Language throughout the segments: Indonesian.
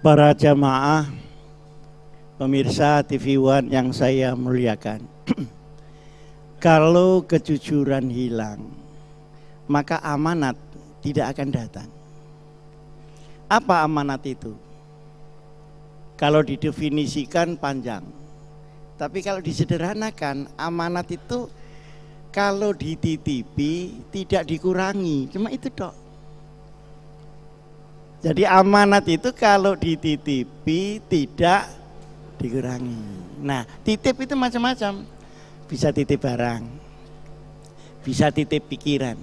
Para jamaah, pemirsa TV One yang saya muliakan. Kalau kejujuran hilang, maka amanat tidak akan datang. Apa amanat itu? Kalau didefinisikan panjang. Tapi kalau disederhanakan, amanat itu kalau dititipi tidak dikurangi, cuma itu dok. Jadi amanat itu kalau dititipi tidak dikurangi. Nah, titip itu macam-macam. Bisa titip barang, bisa titip pikiran,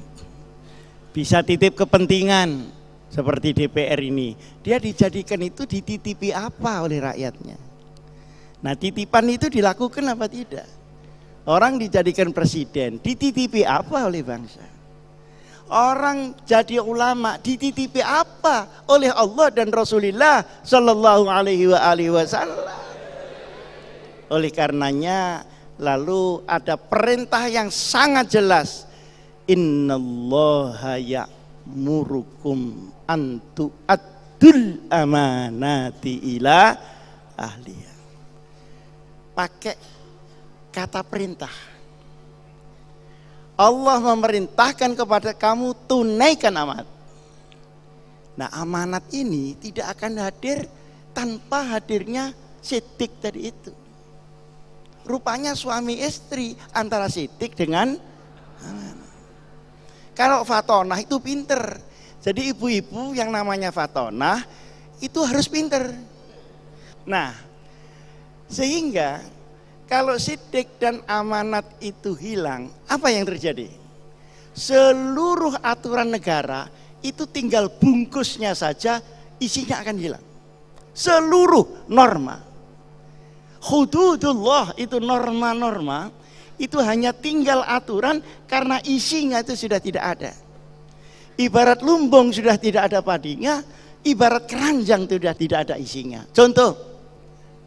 bisa titip kepentingan. Seperti DPR ini, dia dijadikan itu dititipi apa oleh rakyatnya. Nah, titipan itu dilakukan apa tidak? Orang dijadikan presiden, dititipi apa oleh bangsa? Orang jadi ulama dititipi apa oleh Allah dan Rasulullah Sallallahu Alaihi Wasallam. Oleh karenanya lalu ada perintah yang sangat jelas, innallaha ya'murukum an tu'addul amanati ila ahliya. Pakai kata perintah. Allah memerintahkan kepada kamu tunaikan amanat. Nah, amanat ini tidak akan hadir tanpa hadirnya sidik tadi itu. Rupanya suami istri antara sidik dengan amanat. Kalau fatonah itu pinter. Jadi ibu-ibu yang namanya fatonah itu harus pinter. Nah, sehingga kalau sidik dan amanat itu hilang, apa yang terjadi? Seluruh aturan negara itu tinggal bungkusnya saja, isinya akan hilang. Seluruh norma. Hududullah itu norma-norma, itu hanya tinggal aturan karena isinya itu sudah tidak ada. Ibarat lumbung sudah tidak ada padinya, ibarat keranjang sudah tidak ada isinya. Contoh,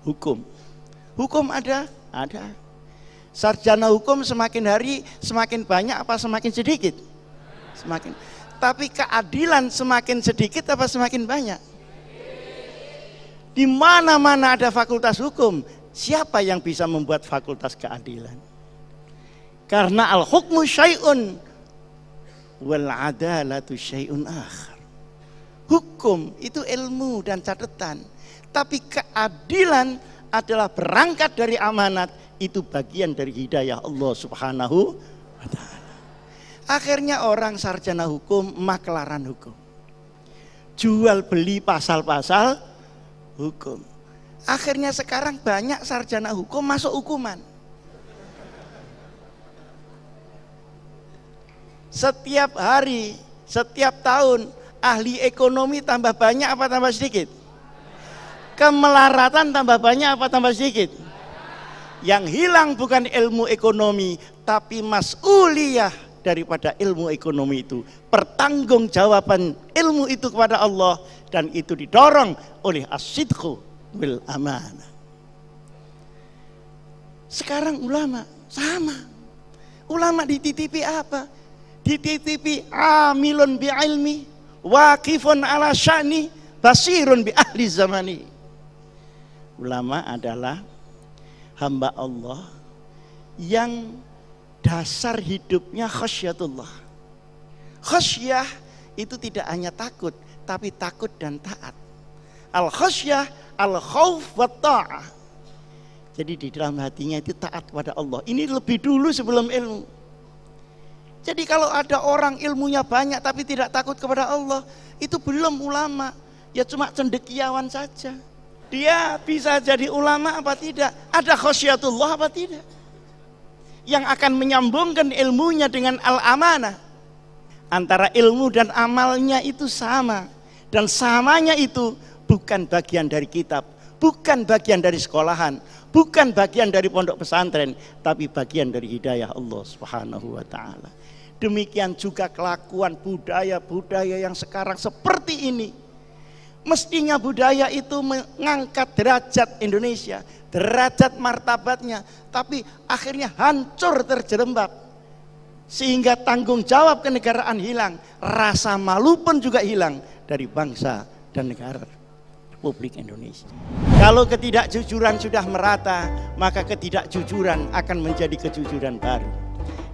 hukum. Hukum ada. Sarjana hukum semakin hari semakin banyak apa semakin sedikit? Semakin. Tapi keadilan semakin sedikit apa semakin banyak? Di mana-mana ada fakultas hukum, siapa yang bisa membuat fakultas keadilan? Karena al-hukmu syai'un wal adalatu syai'un akhar. Hukum itu ilmu dan catatan, tapi keadilan adalah berangkat dari amanat, itu bagian dari hidayah Allah Subhanahu wa ta'ala. Akhirnya orang sarjana hukum, maklaran hukum, jual beli pasal-pasal hukum. Akhirnya sekarang banyak sarjana hukum masuk hukuman. Setiap hari, setiap tahun ahli ekonomi tambah banyak apa tambah sedikit? Kemelaratan tambah banyak apa tambah sedikit? Yang hilang bukan ilmu ekonomi, tapi mas'uliyah daripada ilmu ekonomi itu. Pertanggungjawaban ilmu itu kepada Allah, dan itu didorong oleh as-sidqu bil amanah. Sekarang ulama sama. Ulama dititipi apa? Dititipi amilun bi ilmi, waqifun ala sya'ni, basirun bi ahli zamani. Ulama adalah hamba Allah yang dasar hidupnya khasyatullah. Khasyah itu tidak hanya takut, tapi takut dan taat. Al-khasyah, al-khauf wa ta'ah. Jadi di dalam hatinya itu taat kepada Allah. Ini lebih dulu sebelum ilmu. Jadi kalau ada orang ilmunya banyak tapi tidak takut kepada Allah, itu belum ulama. Ya cuma cendekiawan saja. Dia bisa jadi ulama apa tidak? Ada khasyatullah apa tidak? Yang akan menyambungkan ilmunya dengan al-amanah. Antara ilmu dan amalnya itu sama. Dan samanya itu bukan bagian dari kitab, bukan bagian dari sekolahan, bukan bagian dari pondok pesantren, tapi bagian dari hidayah Allah Subhanahu wa ta'ala. Demikian juga kelakuan budaya-budaya yang sekarang seperti ini. Mestinya budaya itu mengangkat derajat Indonesia, derajat martabatnya, tapi akhirnya hancur terjerembab. Sehingga tanggung jawab kenegaraan hilang, rasa malu pun juga hilang dari bangsa dan negara. Republik Indonesia. Kalau ketidakjujuran sudah merata, maka ketidakjujuran akan menjadi kejujuran baru.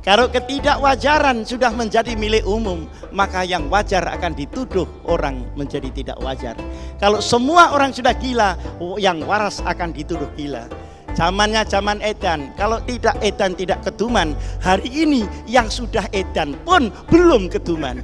Kalau ketidakwajaran sudah menjadi milik umum, maka yang wajar akan dituduh orang menjadi tidak wajar. Kalau semua orang sudah gila, yang waras akan dituduh gila. Zamannya zaman edan, kalau tidak edan tidak keduman. Hari ini yang sudah edan pun belum keduman.